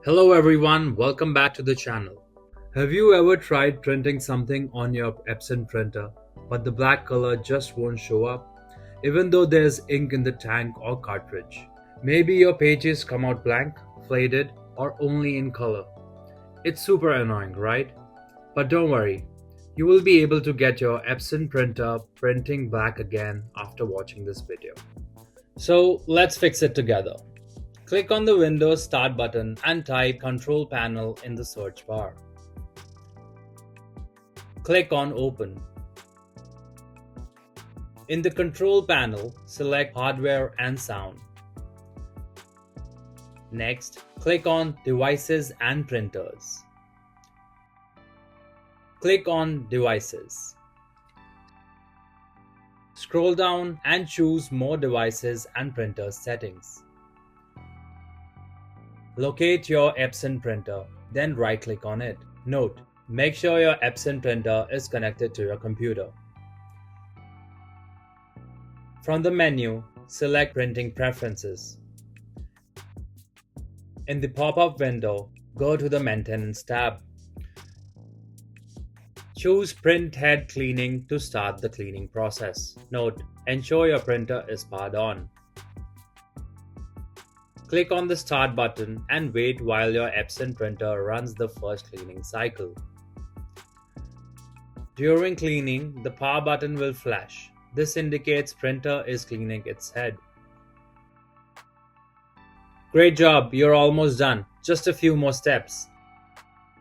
Hello everyone, welcome back to the channel. Have you ever tried printing something on your Epson printer, but the black color just won't show up, even though there's ink in the tank or cartridge? Maybe your pages come out blank, faded, or only in color. It's super annoying, right? But don't worry, you will be able to get your Epson printer printing black again after watching this video. So let's fix it together. Click on the Windows Start button and type Control Panel in the search bar. Click on Open. In the Control Panel, select Hardware and Sound. Next, click on Devices and Printers. Click on Devices. Scroll down and choose More Devices and Printers settings. Locate your Epson printer, then right-click on it. Note: make sure your Epson printer is connected to your computer. From the menu, select Printing Preferences. In the pop-up window, go to the Maintenance tab. Choose Printhead Cleaning to start the cleaning process. Note: ensure your printer is powered on. Click on the Start button and wait while your Epson printer runs the first cleaning cycle. During cleaning, the power button will flash. This indicates printer is cleaning its head. Great job, you're almost done. Just a few more steps.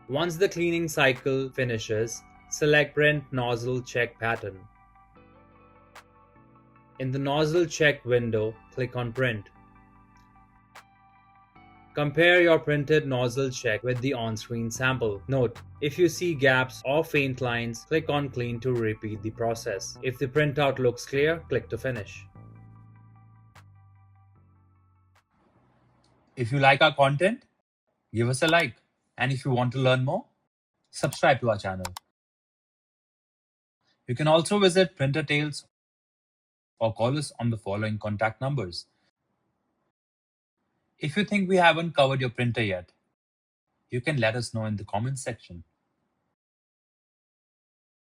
Once the cleaning cycle finishes, select Print Nozzle Check Pattern. In the Nozzle Check window, click on Print. Compare your printed nozzle check with the on-screen sample. Note: if you see gaps or faint lines, click on Clean to repeat the process. If the printout looks clear, click to finish. If you like our content, give us a like. And if you want to learn more, subscribe to our channel. You can also visit Printer Tales or call us on the following contact numbers. If you think we haven't covered your printer yet, you can let us know in the comments section.